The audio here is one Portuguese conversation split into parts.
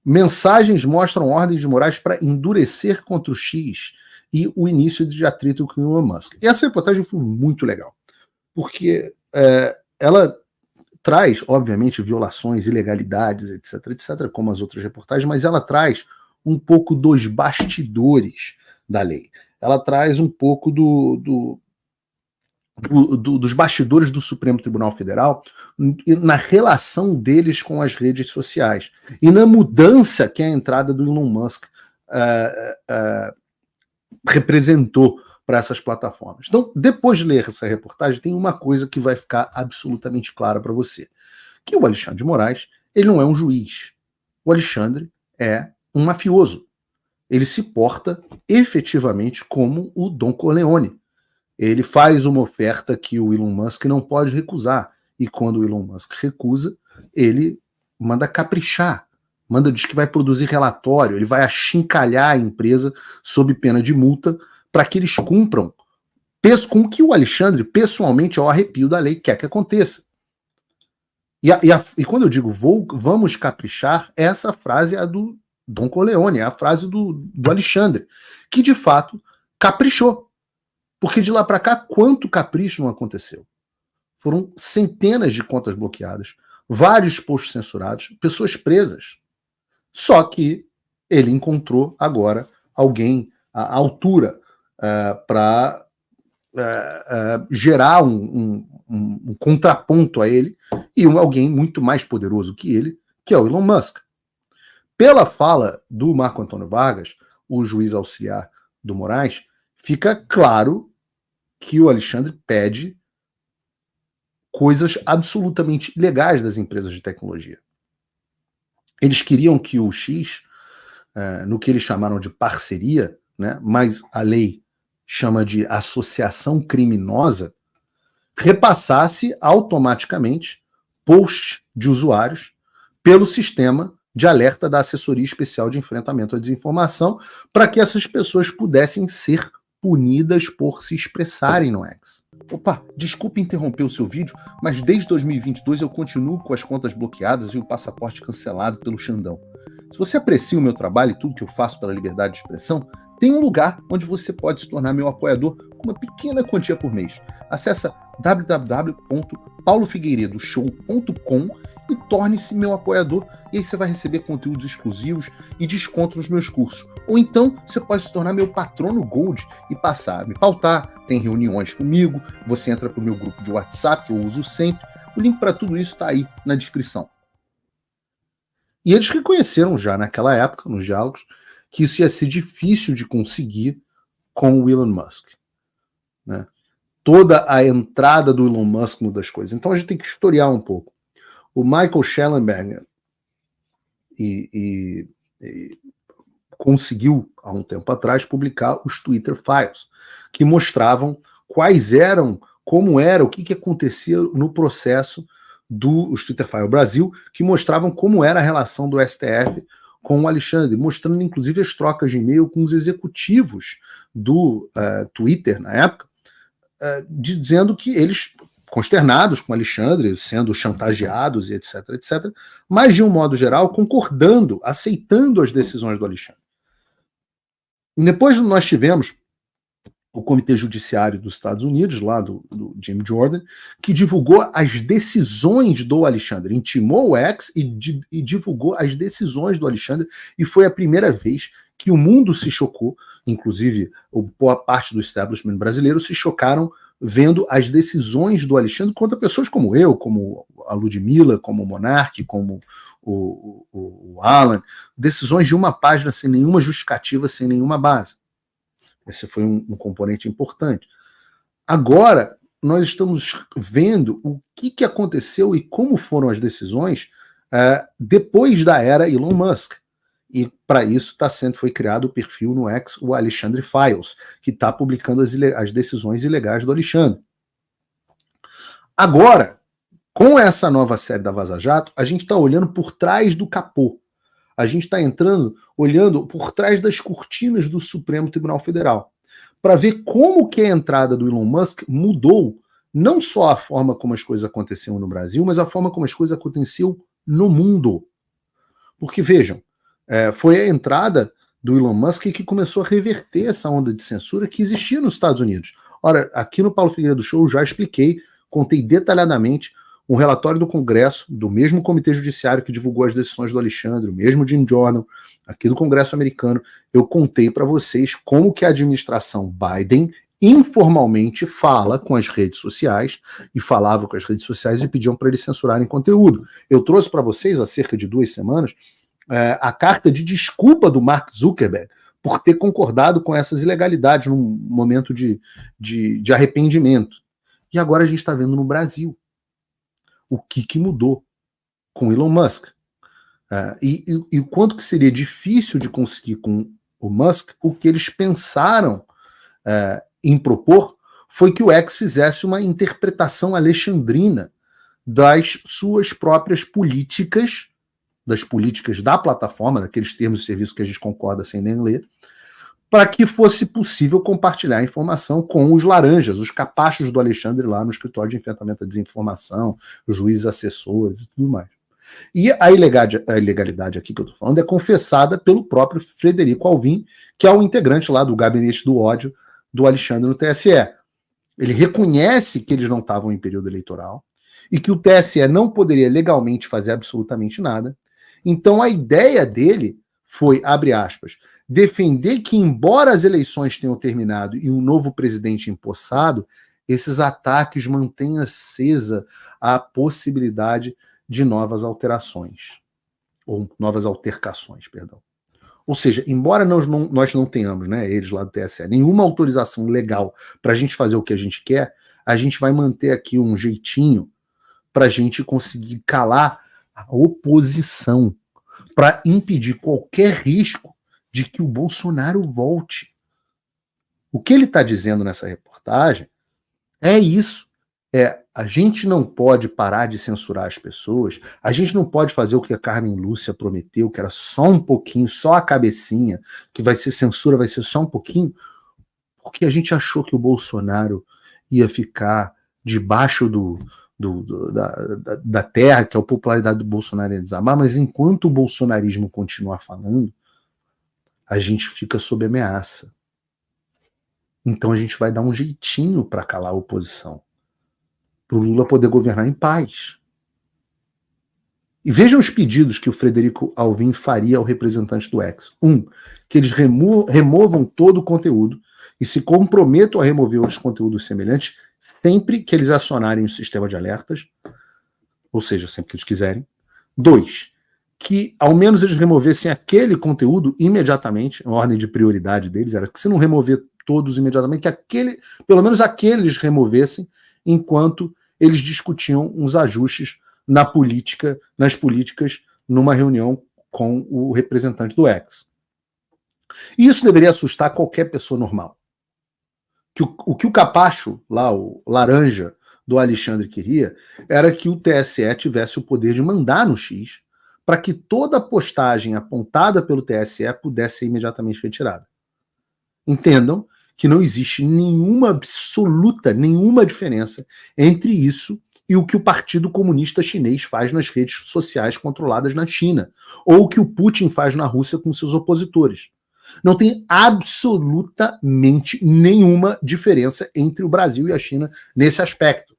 Mensagens mostram ordens de Moraes para endurecer contra o X e o início de atrito com o Elon Musk. E essa reportagem foi muito legal, porque ela traz, obviamente, violações, ilegalidades, etc., como as outras reportagens, mas ela traz um pouco dos bastidores da lei. Ela traz um pouco dos bastidores do Supremo Tribunal Federal na relação deles com as redes sociais e na mudança que a entrada do Elon Musk representou para essas plataformas. Então, depois de ler essa reportagem, tem uma coisa que vai ficar absolutamente clara para você, que o Alexandre de Moraes, ele não é um juiz. O Alexandre é um mafioso. Ele se porta efetivamente como o Don Corleone. Ele faz uma oferta que o Elon Musk não pode recusar. E quando o Elon Musk recusa, ele manda caprichar. Diz que vai produzir relatório, ele vai achincalhar a empresa sob pena de multa para que eles cumpram com o que o Alexandre, pessoalmente, ao arrepio da lei, quer que aconteça. E quando eu digo vamos caprichar, essa frase é a do Don Corleone, é a frase do Alexandre, que de fato caprichou. Porque de lá para cá, quanto capricho não aconteceu? Foram centenas de contas bloqueadas, vários posts censurados, pessoas presas. Só que ele encontrou agora alguém à altura para gerar um contraponto a ele e alguém muito mais poderoso que ele, que é o Elon Musk. Pela fala do Marco Antônio Vargas, o juiz auxiliar do Moraes, fica claro que o Alexandre pede coisas absolutamente ilegais das empresas de tecnologia. Eles queriam que o X, no que eles chamaram de parceria, né, mas a lei chama de associação criminosa, repassasse automaticamente posts de usuários pelo sistema de alerta da Assessoria Especial de Enfrentamento à Desinformação, para que essas pessoas pudessem ser punidas por se expressarem no X. Opa, desculpe interromper o seu vídeo, mas desde 2022 eu continuo com as contas bloqueadas e o passaporte cancelado pelo Xandão. Se você aprecia o meu trabalho e tudo que eu faço pela liberdade de expressão, tem um lugar onde você pode se tornar meu apoiador com uma pequena quantia por mês. Acesse www.paulofigueiredoshow.com e torne-se meu apoiador, e aí você vai receber conteúdos exclusivos e desconto nos meus cursos. Ou então você pode se tornar meu patrono Gold e passar a me pautar, tem reuniões comigo, você entra para o meu grupo de WhatsApp, que eu uso sempre. O link para tudo isso está aí na descrição. E eles reconheceram já naquela época, nos diálogos, que isso ia ser difícil de conseguir com o Elon Musk, né? Toda a entrada do Elon Musk muda as coisas. Então a gente tem que historiar um pouco. O Michael Schellenberger conseguiu, há um tempo atrás, publicar os Twitter Files, que mostravam como era, o que acontecia no processo dos Twitter Files Brasil, que mostravam como era a relação do STF com o Alexandre, mostrando inclusive as trocas de e-mail com os executivos do Twitter na época, dizendo que eles, consternados com o Alexandre, sendo chantageados e etc., mas de um modo geral concordando, aceitando as decisões do Alexandre. Depois nós tivemos o Comitê Judiciário dos Estados Unidos, lá do Jim Jordan, que divulgou as decisões do Alexandre, intimou o X e divulgou as decisões do Alexandre, e foi a primeira vez que o mundo se chocou, inclusive boa parte do establishment brasileiro se chocaram vendo as decisões do Alexandre contra pessoas como eu, como a Ludmilla, como o Monark, como o Alan, decisões de uma página sem nenhuma justificativa, sem nenhuma base. Esse foi um componente importante. Agora, nós estamos vendo o que aconteceu e como foram as decisões depois da era Elon Musk. E para isso foi criado o perfil no X, o Alexandre Files, que está publicando as decisões ilegais do Alexandre. Agora, com essa nova série da Vaza Jato, a gente está olhando por trás do capô. A gente está olhando por trás das cortinas do Supremo Tribunal Federal, para ver como que a entrada do Elon Musk mudou não só a forma como as coisas aconteciam no Brasil, mas a forma como as coisas aconteciam no mundo. Porque, vejam, foi a entrada do Elon Musk que começou a reverter essa onda de censura que existia nos Estados Unidos. Ora, aqui no Paulo Figueiredo Show eu já expliquei, contei detalhadamente um relatório do Congresso, do mesmo Comitê Judiciário que divulgou as decisões do Alexandre, o mesmo Jim Jordan, aqui do Congresso americano. Eu contei para vocês como que a administração Biden informalmente fala com as redes sociais, e falava com as redes sociais e pediam para eles censurarem conteúdo. Eu trouxe para vocês, há cerca de 2 semanas, a carta de desculpa do Mark Zuckerberg por ter concordado com essas ilegalidades num momento de arrependimento. E agora a gente está vendo no Brasil o que mudou com Elon Musk. E o quanto que seria difícil de conseguir com o Musk, o que eles pensaram em propor foi que o X fizesse uma interpretação alexandrina das suas próprias políticas, das políticas da plataforma, daqueles termos de serviço que a gente concorda sem nem ler, para que fosse possível compartilhar informação com os laranjas, os capachos do Alexandre lá no escritório de enfrentamento à desinformação, os juízes assessores e tudo mais. E a ilegalidade aqui que eu estou falando é confessada pelo próprio Frederico Alvim, que é o integrante lá do gabinete do ódio do Alexandre no TSE. Ele reconhece que eles não estavam em período eleitoral e que o TSE não poderia legalmente fazer absolutamente nada. Então a ideia dele foi, abre aspas, defender que, embora as eleições tenham terminado e um novo presidente empossado, esses ataques mantenham acesa a possibilidade de novas alterações, ou novas altercações, perdão. Ou seja, embora nós não tenhamos, né, eles lá do TSE, nenhuma autorização legal para a gente fazer o que a gente quer, a gente vai manter aqui um jeitinho para a gente conseguir calar a oposição, para impedir qualquer risco de que o Bolsonaro volte. O que ele está dizendo nessa reportagem é isso. A gente não pode parar de censurar as pessoas, a gente não pode fazer o que a Carmen Lúcia prometeu, que era só um pouquinho, só a cabecinha, que vai ser censura, vai ser só um pouquinho, porque a gente achou que o Bolsonaro ia ficar debaixo da terra, que a popularidade do Bolsonaro ia desabar, mas enquanto o bolsonarismo continuar falando, a gente fica sob ameaça. Então a gente vai dar um jeitinho para calar a oposição, para o Lula poder governar em paz. E vejam os pedidos que o Frederico Alvim faria ao representante do X. Que eles removam todo o conteúdo e se comprometam a remover os conteúdos semelhantes sempre que eles acionarem o sistema de alertas, ou seja, sempre que eles quiserem. 2, que ao menos eles removessem aquele conteúdo imediatamente, a ordem de prioridade deles era que se não remover todos imediatamente, que pelo menos aqueles removessem, enquanto eles discutiam uns ajustes nas políticas, numa reunião com o representante do X. E isso deveria assustar qualquer pessoa normal. O que o capacho, lá, o laranja do Alexandre queria, era que o TSE tivesse o poder de mandar no X para que toda postagem apontada pelo TSE pudesse ser imediatamente retirada. Entendam que não existe nenhuma diferença entre isso e o que o Partido Comunista Chinês faz nas redes sociais controladas na China, ou o que o Putin faz na Rússia com seus opositores. Não tem absolutamente nenhuma diferença entre o Brasil e a China nesse aspecto.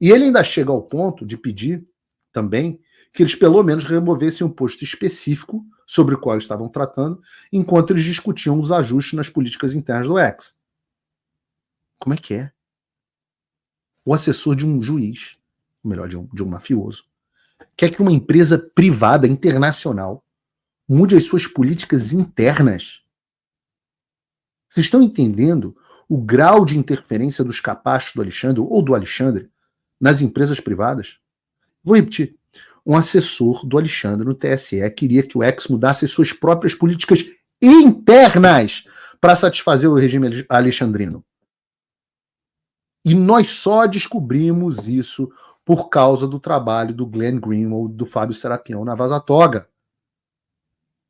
E ele ainda chega ao ponto de pedir também que eles pelo menos removessem um posto específico sobre o qual eles estavam tratando, enquanto eles discutiam os ajustes nas políticas internas do X. Como é que é? O assessor de um juiz, ou melhor, de um mafioso, quer que uma empresa privada internacional mude as suas políticas internas. Vocês estão entendendo o grau de interferência dos capachos do Alexandre ou do Alexandre nas empresas privadas? Vou repetir. Um assessor do Alexandre no TSE queria que o X mudasse as suas próprias políticas internas para satisfazer o regime alexandrino. E nós só descobrimos isso por causa do trabalho do Glenn Greenwald, do Fábio Serapião na Vaza Toga.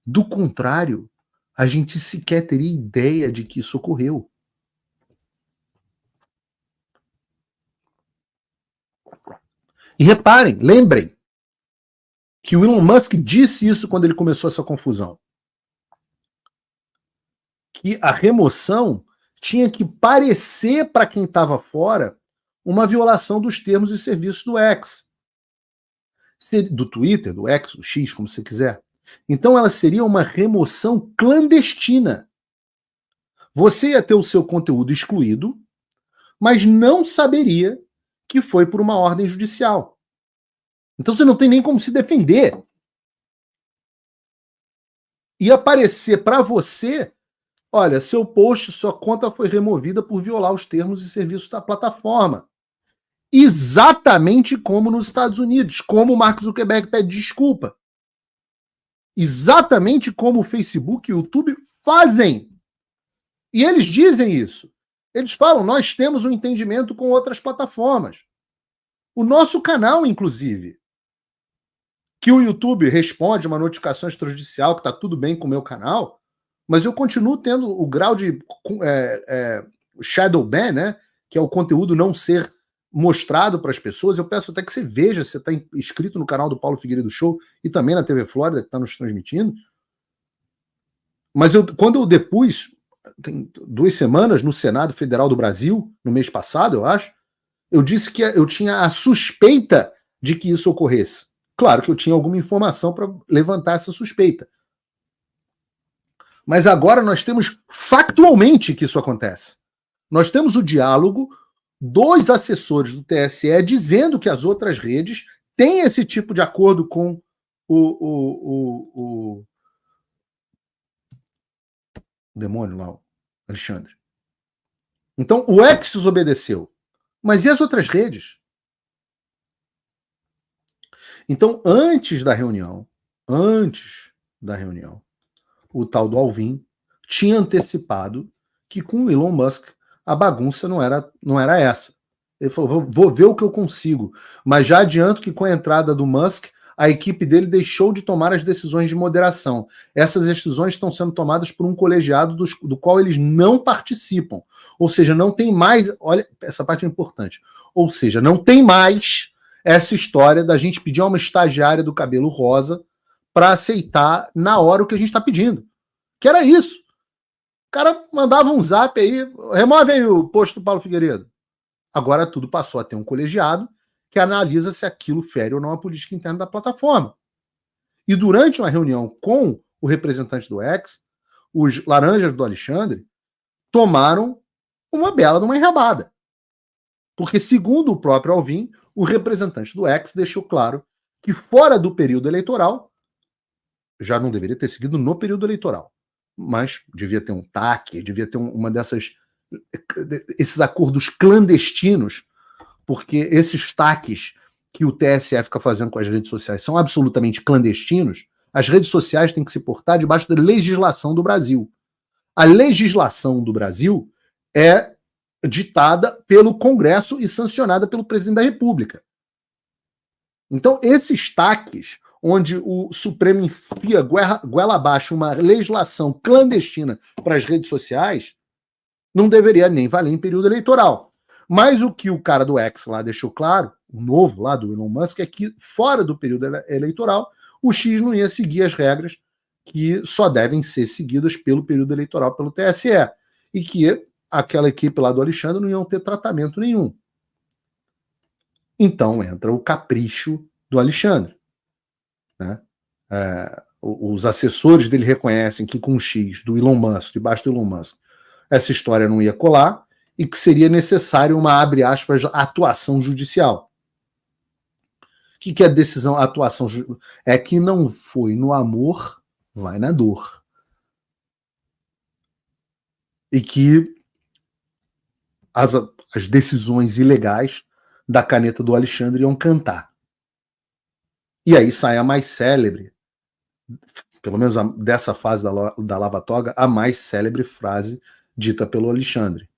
Do contrário, a gente sequer teria ideia de que isso ocorreu. E reparem, lembrem, que o Elon Musk disse isso quando ele começou essa confusão. Que a remoção tinha que parecer para quem estava fora uma violação dos termos e serviços do X. Do Twitter, do X, do X, como você quiser. Então ela seria uma remoção clandestina. Você ia ter o seu conteúdo excluído, mas não saberia que foi por uma ordem judicial. Então você não tem nem como se defender. Ia aparecer para você, olha, seu post, sua conta foi removida por violar os termos e serviços da plataforma. Exatamente como nos Estados Unidos, como o Mark Zuckerberg pede desculpa. Exatamente como o Facebook e o YouTube fazem. E eles dizem isso. Eles falam, nós temos um entendimento com outras plataformas. O nosso canal, inclusive, que o YouTube responde uma notificação extrajudicial que está tudo bem com o meu canal, mas eu continuo tendo o grau de shadow ban, né, que é o conteúdo não ser mostrado para as pessoas. Eu peço até que você veja, se você está inscrito no canal do Paulo Figueiredo Show e também na TV Flórida, que está nos transmitindo. Mas quando eu depus, tem 2 semanas, no Senado Federal do Brasil, no mês passado, eu acho, eu disse que eu tinha a suspeita de que isso ocorresse. Claro que eu tinha alguma informação para levantar essa suspeita. Mas agora nós temos factualmente que isso acontece. Nós temos o diálogo dos assessores do TSE dizendo que as outras redes têm esse tipo de acordo com o demônio lá, o Alexandre. Então o X desobedeceu. Mas e as outras redes? Então, antes da reunião, o tal do Alvin tinha antecipado que com o Elon Musk a bagunça não era essa. Ele falou, vou ver o que eu consigo. Mas já adianto que com a entrada do Musk, a equipe dele deixou de tomar as decisões de moderação. Essas decisões estão sendo tomadas por um colegiado do qual eles não participam. Ou seja, não tem mais... Olha, essa parte é importante. Ou seja, não tem mais essa história da gente pedir a uma estagiária do cabelo rosa para aceitar na hora o que a gente está pedindo. Que era isso. O cara mandava um zap aí, remove aí o post do Paulo Figueiredo. Agora tudo passou a ter um colegiado que analisa se aquilo fere ou não a política interna da plataforma. E durante uma reunião com o representante do X, os laranjas do Alexandre tomaram uma bela de uma enrabada. Porque, segundo o próprio Alvin, o representante do X deixou claro que fora do período eleitoral, já não deveria ter seguido no período eleitoral, mas devia ter um TAC, devia ter uma esses acordos clandestinos, porque esses TACs que o TSE fica fazendo com as redes sociais são absolutamente clandestinos. As redes sociais têm que se portar debaixo da legislação do Brasil. A legislação do Brasil é ditada pelo Congresso e sancionada pelo presidente da República. Então, esses TACs, onde o Supremo enfia goela abaixo uma legislação clandestina para as redes sociais, não deveria nem valer em período eleitoral. Mas o que o cara do X lá deixou claro, o novo lá do Elon Musk, é que fora do período eleitoral, o X não ia seguir as regras que só devem ser seguidas pelo período eleitoral pelo TSE. E que aquela equipe lá do Alexandre não iam ter tratamento nenhum. Então entra o capricho do Alexandre. Né? Os assessores dele reconhecem que com o X do Elon Musk, debaixo do Elon Musk, essa história não ia colar e que seria necessário uma, abre aspas, atuação judicial. O que é decisão, atuação judicial? É que não foi no amor, vai na dor. E que as decisões ilegais da caneta do Alexandre iam cantar. E aí sai a mais célebre, pelo menos dessa fase da Lava Toga, a mais célebre frase dita pelo Alexandre.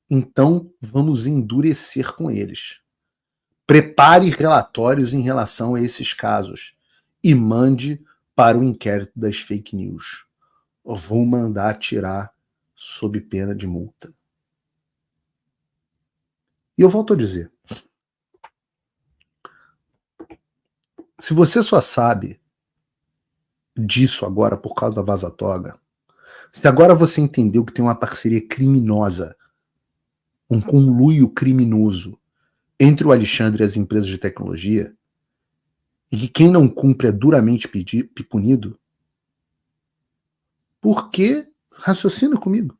Então vamos endurecer com eles. Prepare relatórios em relação a esses casos e mande para o inquérito das fake news. Eu vou mandar tirar sob pena de multa. E eu volto a dizer, Se você só sabe disso agora por causa da Vaza Toga, se agora você entendeu que tem uma parceria criminosa, um conluio criminoso entre o Alexandre e as empresas de tecnologia, e que quem não cumpre é duramente punido, por que, raciocina comigo,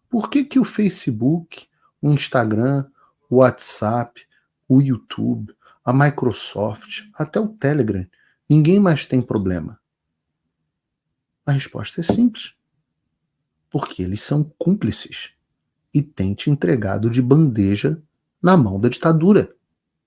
por que o Facebook, o Instagram, o WhatsApp, o YouTube, a Microsoft, até o Telegram, ninguém mais tem problema? A resposta é simples. Porque eles são cúmplices e têm te entregado de bandeja na mão da ditadura.